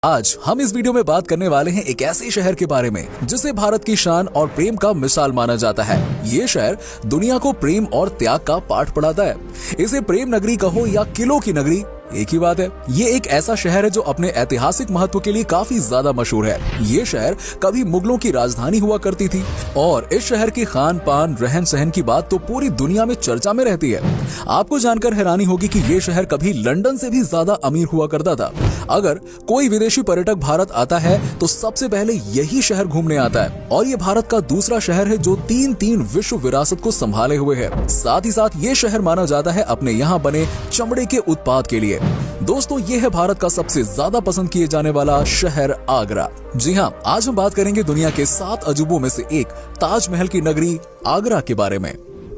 आज हम इस वीडियो में बात करने वाले हैं एक ऐसे शहर के बारे में जिसे भारत की शान और प्रेम का मिसाल माना जाता है। ये शहर दुनिया को प्रेम और त्याग का पाठ पढ़ाता है। इसे प्रेम नगरी कहो या किलों की नगरी, एक ही बात है। ये एक ऐसा शहर है जो अपने ऐतिहासिक महत्व के लिए काफी ज्यादा मशहूर है। ये शहर कभी मुगलों की राजधानी हुआ करती थी और इस शहर की खान पान रहन सहन की बात तो पूरी दुनिया में चर्चा में रहती है। आपको जानकर हैरानी होगी कि ये शहर कभी लंदन से भी ज्यादा अमीर हुआ करता था। अगर कोई विदेशी पर्यटक भारत आता है तो सबसे पहले यही शहर घूमने आता है और ये भारत का दूसरा शहर है जो तीन विश्व विरासत को संभाले हुए है। साथ ही साथ ये शहर माना जाता है अपने यहाँ बने चमड़े के उत्पाद के लिए। दोस्तों, ये है भारत का सबसे ज्यादा पसंद किए जाने वाला शहर आगरा। जी हाँ, आज हम बात करेंगे दुनिया के 7 अजूबों में से एक ताजमहल की नगरी आगरा के बारे में।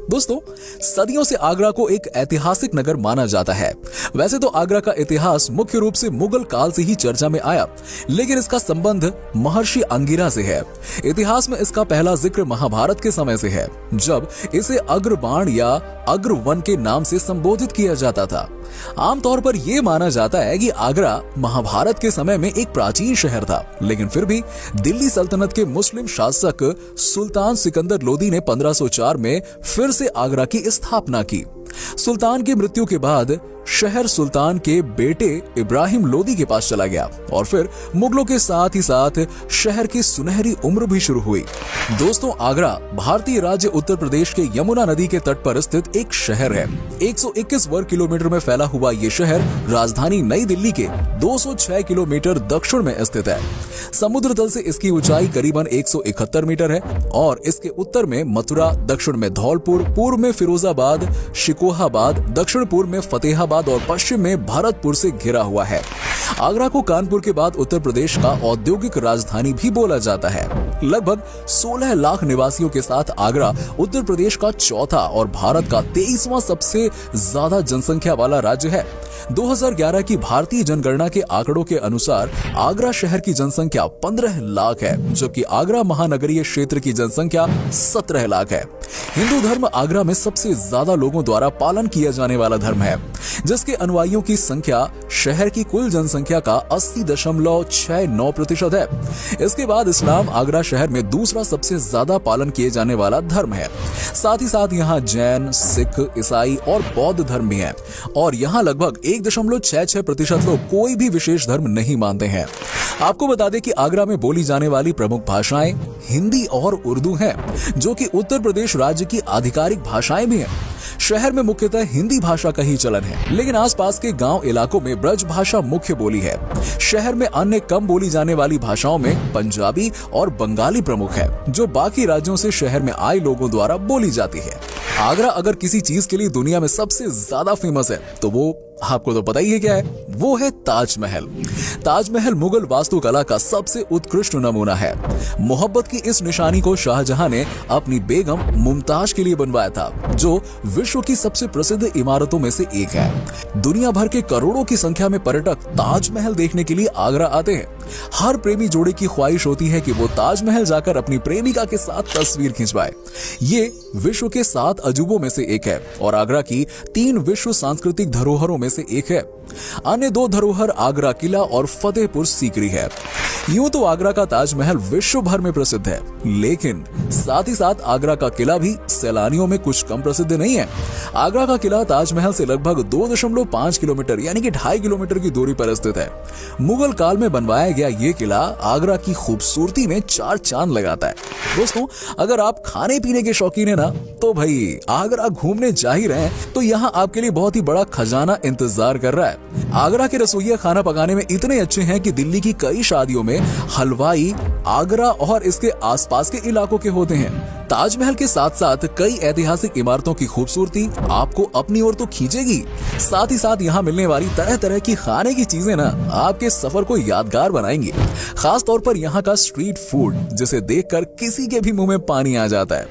दोस्तों, सदियों से आगरा को एक ऐतिहासिक नगर माना जाता है। वैसे तो आगरा का इतिहास मुख्य रूप से मुगल काल से ही चर्चा में आया, लेकिन इसका संबंध महर्षि अंगिरा से है। इतिहास में इसका पहला जिक्र महाभारत के समय से है, जब इसे अग्रबाण या अग्रवन के नाम से संबोधित किया जाता था। आमतौर पर यह माना जाता है कि आगरा महाभारत के समय में एक प्राचीन शहर था, लेकिन फिर भी दिल्ली सल्तनत के मुस्लिम शासक सुल्तान सिकंदर लोदी ने 1504 में फिर से आगरा की स्थापना की। सुल्तान की मृत्यु के बाद शहर सुल्तान के बेटे इब्राहिम लोदी के पास चला गया और फिर मुगलों के साथ ही साथ शहर की सुनहरी उम्र भी शुरू हुई। दोस्तों, आगरा भारतीय राज्य उत्तर प्रदेश के यमुना नदी के तट पर स्थित एक शहर है। 121 वर्ग किलोमीटर में फैला हुआ ये शहर राजधानी नई दिल्ली के 206 किलोमीटर दक्षिण में स्थित है। समुद्र तल से इसकी ऊंचाई करीबन 171 मीटर है और इसके उत्तर में मथुरा, दक्षिण में धौलपुर, पूर्व में फिरोजाबाद, शिकोहाबाद, दक्षिण पूर्व में फतेहाबाद और पश्चिम में भरतपुर से घिरा हुआ है। आगरा को कानपुर के बाद उत्तर प्रदेश का औद्योगिक राजधानी भी बोला जाता है। लगभग 16 लाख निवासियों के साथ आगरा उत्तर प्रदेश का चौथा और भारत का 23वां सबसे ज्यादा जनसंख्या वाला राज्य है। 2011 की भारतीय जनगणना के आंकड़ों के अनुसार आगरा शहर की जनसंख्या 15 लाख है, जबकि आगरा महानगरीय क्षेत्र की जनसंख्या 17 लाख है। हिंदू धर्म आगरा में सबसे ज्यादा लोगों द्वारा पालन किया जाने वाला धर्म है, जिसके अनुयायियों की संख्या शहर की कुल जनसंख्या का 80.69% है। इसके बाद इस्लाम आगरा शहर में दूसरा सबसे ज्यादा पालन किए जाने वाला धर्म है। साथ ही साथ यहाँ जैन, सिख, ईसाई और बौद्ध धर्म भी है और यहाँ लगभग 1.66% लोग कोई भी विशेष धर्म नहीं मानते हैं। आपको बता दें कि आगरा में बोली जाने वाली प्रमुख भाषाएं हिंदी और उर्दू हैं, जो कि उत्तर प्रदेश राज्य की आधिकारिक भाषाएं भी हैं। शहर में मुख्यतः हिंदी भाषा का ही चलन है, लेकिन आसपास के गांव इलाकों में ब्रज भाषा मुख्य बोली है। शहर में अन्य कम बोली जाने वाली भाषाओं में पंजाबी और बंगाली प्रमुख है, जो बाकी राज्यों से शहर में आए लोगों द्वारा बोली जाती है। आगरा अगर किसी चीज के लिए दुनिया में सबसे ज्यादा फेमस है तो वो आपको तो पता ही है क्या है, वो है ताजमहल। ताजमहल मुगल वास्तुकला का सबसे उत्कृष्ट नमूना है। मोहब्बत की इस निशानी को शाहजहां ने अपनी बेगम मुमताज के लिए बनवाया था, जो विश्व की सबसे प्रसिद्ध इमारतों में से एक है। दुनिया भर के करोड़ों की संख्या में पर्यटक ताजमहल देखने के लिए आगरा आते हैं। हर प्रेमी जोड़े की ख्वाहिश होती है कि वो ताजमहल जाकर अपनी प्रेमिका के साथ तस्वीर खिंचवाए। ये विश्व के 7 अजूबों में से एक है और आगरा की 3 विश्व सांस्कृतिक धरोहरों में से एक है। अन्य 2 धरोहर आगरा किला और फतेहपुर सीकरी है। यूं तो आगरा का ताजमहल विश्व भर में प्रसिद्ध है, लेकिन साथ ही साथ आगरा का किला भी सैलानियों में कुछ कम प्रसिद्ध नहीं है। आगरा का किला ताजमहल से लगभग 2.5 किलोमीटर यानी कि 2.5 किलोमीटर की दूरी पर स्थित है। मुगल काल में बनवाया गया ये किला आगरा की खूबसूरती में 4 चांद लगाता है। दोस्तों, अगर आप खाने पीने के शौकीन है ना, तो भाई आगरा घूमने जा ही रहे हैं तो यहाँ आपके लिए बहुत ही बड़ा खजाना इंतजार कर रहा है। आगरा के रसोइया खाना पकाने में इतने अच्छे हैं कि दिल्ली की कई शादियों में हलवाई आगरा और इसके आसपास के इलाकों के होते हैं। ताजमहल के साथ साथ कई ऐतिहासिक इमारतों की खूबसूरती आपको अपनी ओर तो खींचेगी, साथ ही साथ यहाँ मिलने वाली तरह तरह की खाने की चीजें ना आपके सफर को यादगार बनाएंगी। खास तौर पर यहाँ का स्ट्रीट फूड, जिसे देखकर किसी के भी मुंह में पानी आ जाता है।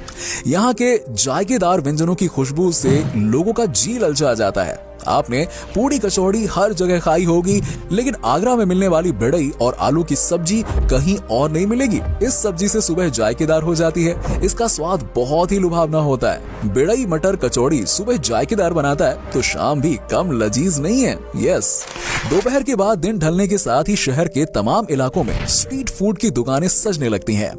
यहाँ के जायकेदार व्यंजनों की खुशबू से लोगों का जी ललचा जाता है। आपने पूड़ी कचौड़ी हर जगह खाई होगी, लेकिन आगरा में मिलने वाली बिड़ई और आलू की सब्जी कहीं और नहीं मिलेगी। इस सब्जी से सुबह जायकेदार हो जाती है। इसका स्वाद बहुत ही लुभावना होता है। बिड़ई मटर कचौड़ी सुबह जायकेदार बनाता है तो शाम भी कम लजीज नहीं है। यस, दोपहर के बाद दिन ढलने के साथ ही शहर के तमाम इलाकों में स्ट्रीट फूड की दुकानें सजने लगती हैं।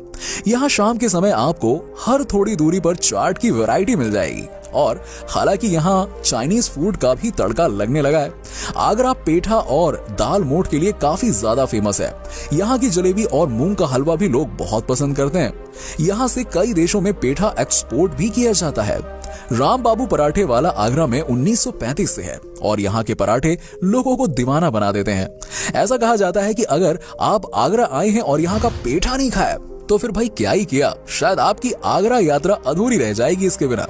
यहाँ शाम के समय आपको हर थोड़ी दूरी पर चाट की वैरायटी मिल जाएगी और हालांकि यहाँ चाइनीज फूड का भी तड़का लगने लगा है। आगरा पेठा और दाल मोठ के लिए काफी ज्यादा फेमस है। यहाँ की जलेबी और मूंग का हलवा भी लोग बहुत पसंद करते हैं। यहाँ से कई देशों में पेठा एक्सपोर्ट भी किया जाता है। राम बाबू पराठे वाला आगरा में 1935 से है और यहाँ के पराठे लोगों को दीवाना बना देते हैं। ऐसा कहा जाता है कि अगर आप आगरा आए हैं और यहाँ का पेठा नहीं खाया तो फिर भाई क्या ही किया, शायद आपकी आगरा यात्रा अधूरी रह जाएगी इसके बिना।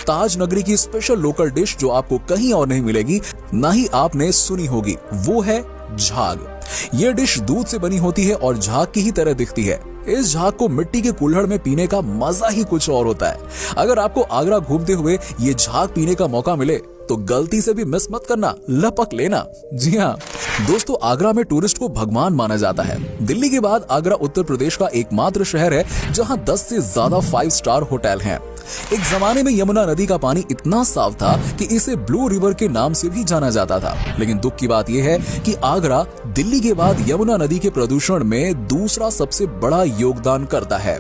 ताज नगरी की स्पेशल लोकल डिश जो आपको कहीं और नहीं मिलेगी, ना ही आपने सुनी होगी, वो है झाग। ये डिश दूध से बनी होती है और झाग की ही तरह दिखती है। इस झाग को मिट्टी के कुल्हड़ में पीने का मजा ही कुछ और होता है। अगर आपको आगरा घूमते हुए ये झाग पीने का मौका मिले तो गलती से भी मिस मत करना, लपक लेना। जी हाँ दोस्तों, आगरा में टूरिस्ट को भगवान माना जाता है। दिल्ली के बाद आगरा उत्तर प्रदेश का एकमात्र शहर है जहाँ 10 से ज्यादा 5 स्टार होटल हैं। एक जमाने में यमुना नदी का पानी इतना साफ था कि इसे ब्लू रिवर के नाम से भी जाना जाता था। लेकिन दुख की बात यह है कि आगरा दिल्ली के बाद यमुना नदी के प्रदूषण में दूसरा सबसे बड़ा योगदान करता है,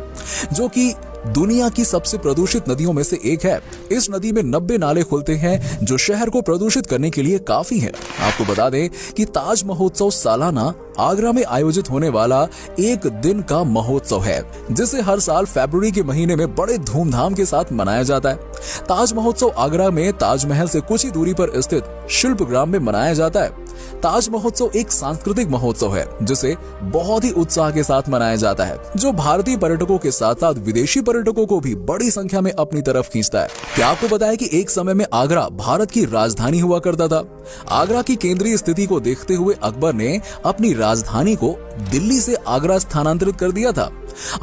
जो कि दुनिया की सबसे प्रदूषित नदियों में से एक है। इस नदी में 90 नाले खुलते हैं जो शहर को प्रदूषित करने के लिए काफी है। आपको बता दें कि ताज महोत्सव सालाना आगरा में आयोजित होने वाला एक दिन का महोत्सव है, जिसे हर साल फरवरी के महीने में बड़े धूमधाम के साथ मनाया जाता है। ताज महोत्सव आगरा में ताजमहल से कुछ ही दूरी पर स्थित शिल्पग्राम में मनाया जाता है। ताज महोत्सव एक सांस्कृतिक महोत्सव है जिसे बहुत ही उत्साह के साथ मनाया जाता है, जो भारतीय पर्यटकों के साथ साथ विदेशी पर्यटकों को भी बड़ी संख्या में अपनी तरफ खींचता है। क्या आपको पता है कि एक समय में आगरा भारत की राजधानी हुआ करता था? आगरा की केंद्रीय स्थिति को देखते हुए अकबर ने अपनी राजधानी को दिल्ली से आगरा स्थानांतरित कर दिया था।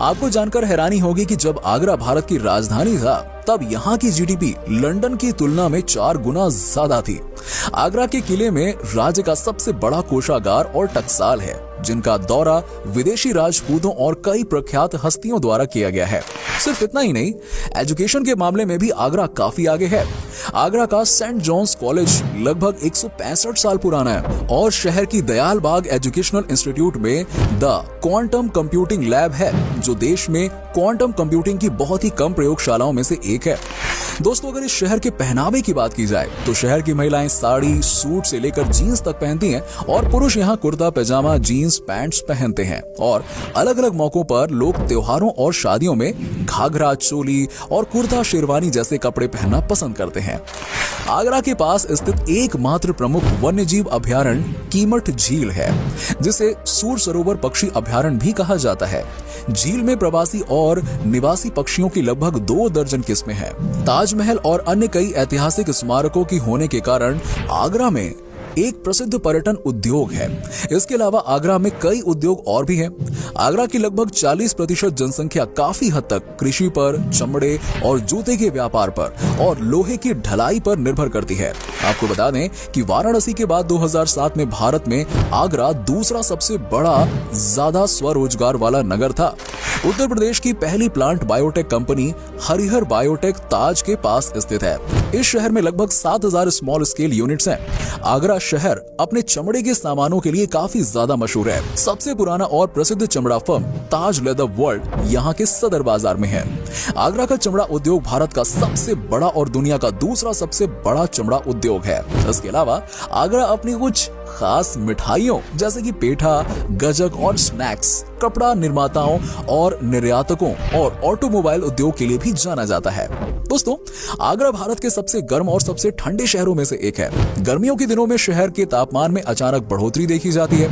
आपको जानकर हैरानी होगी कि जब आगरा भारत की राजधानी था तब यहाँ की जीडीपी लंदन की तुलना में 4 गुना ज्यादा थी। आगरा के किले में राज्य का सबसे बड़ा कोषागार और टकसाल है, जिनका दौरा विदेशी राजपूतों और कई प्रख्यात हस्तियों द्वारा किया गया है। सिर्फ इतना ही नहीं, एजुकेशन के मामले में भी आगरा काफी आगे है। आगरा का सेंट जॉन्स कॉलेज लगभग 165 साल पुराना है और शहर की दयाल बाग एजुकेशनल इंस्टीट्यूट में द क्वांटम कंप्यूटिंग लैब है, जो देश में क्वांटम कंप्यूटिंग की बहुत ही कम प्रयोगशालाओं में से एक है। दोस्तों, अगर इस शहर के पहनावे की बात की जाए तो शहर की महिलाएं साड़ी, सूट से लेकर जीन्स तक पहनती हैं और पुरुष यहाँ कुर्ता पैजामा, जीन्स, पैंट्स पहनते हैं। और अलग अलग मौकों पर लोग त्योहारों और शादियों में घाघरा, चोली और कुर्ता शेरवानी जैसे कपड़े पहनना पसंद करते हैं। आगरा के पास स्थित एकमात्र प्रमुख वन्यजीव अभयारण्य कीमठ झील है, जिसे सूर सरोवर पक्षी अभयारण्य भी कहा जाता है। झील में प्रवासी और निवासी पक्षियों की लगभग 2 दर्जन किस्में हैं। ताजमहल और अन्य कई ऐतिहासिक स्मारकों की होने के कारण आगरा में एक प्रसिद्ध पर्यटन उद्योग है। इसके अलावा आगरा में कई उद्योग और भी हैं। आगरा की लगभग 40% जनसंख्या काफी हद तक कृषि पर, चमड़े और जूते के व्यापार पर और लोहे की ढलाई पर निर्भर करती है। आपको बता दें कि वाराणसी के बाद 2007 में भारत में आगरा दूसरा सबसे बड़ा ज्यादा स्वरोजगार वाला नगर था। उत्तर प्रदेश की पहली plant biotech company Harihar biotech Taj के पास स्थित है। इस शहर में लगभग 7000 स्मॉल स्केल यूनिट्स हैं। आगरा शहर अपने चमड़े के सामानों के लिए काफी ज्यादा मशहूर है। सबसे पुराना और प्रसिद्ध चमड़ा फर्म ताज लेदर वर्ल्ड यहाँ के सदर बाजार में है। आगरा का चमड़ा उद्योग भारत का सबसे बड़ा और दुनिया का दूसरा सबसे बड़ा चमड़ा उद्योग है। इसके अलावा आगरा अपनी कुछ खास मिठाइयों जैसे कि पेठा, गजक और स्नैक्स, कपड़ा निर्माताओं और निर्यातकों और ऑटोमोबाइल उद्योग के लिए भी जाना जाता है। दोस्तों, आगरा भारत के सबसे गर्म और सबसे ठंडे शहरों में से एक है। गर्मियों के दिनों में शहर के तापमान में अचानक बढ़ोतरी देखी जाती है।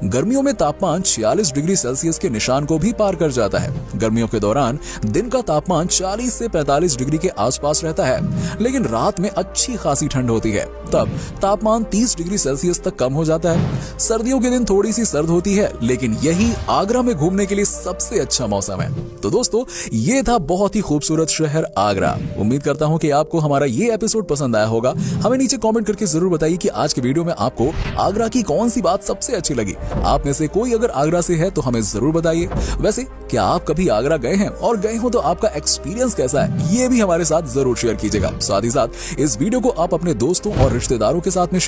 गर्मियों में तापमान 46 डिग्री सेल्सियस के निशान को भी पार कर जाता है। गर्मियों के दौरान दिन का तापमान 40 से 45 डिग्री के आसपास रहता है, लेकिन रात में अच्छी खासी ठंड होती है। तब तापमान 30 डिग्री सेल्सियस तक कम हो जाता है। सर्दियों के दिन थोड़ी सी सर्द होती है, लेकिन यही आगरा में घूमने के लिए सबसे अच्छा मौसम है। तो दोस्तों, ये था बहुत ही खूबसूरत शहर आगरा। उम्मीद करता हूँ कि आपको हमारा ये एपिसोड पसंद आया होगा। हमें नीचे कमेंट करके जरूर बताइए कि आज के वीडियो में आपको आगरा की कौन सी बात सबसे अच्छी लगी। आप में से कोई अगर आगरा से है तो हमें जरूर बताइए। वैसे क्या आप कभी आगरा गए हैं, और गए हो तो आपका एक्सपीरियंस कैसा है, ये भी हमारे साथ जरूर शेयर कीजिएगा। साथ ही साथ इस वीडियो को आप अपने दोस्तों और रिश्तेदारों के साथ में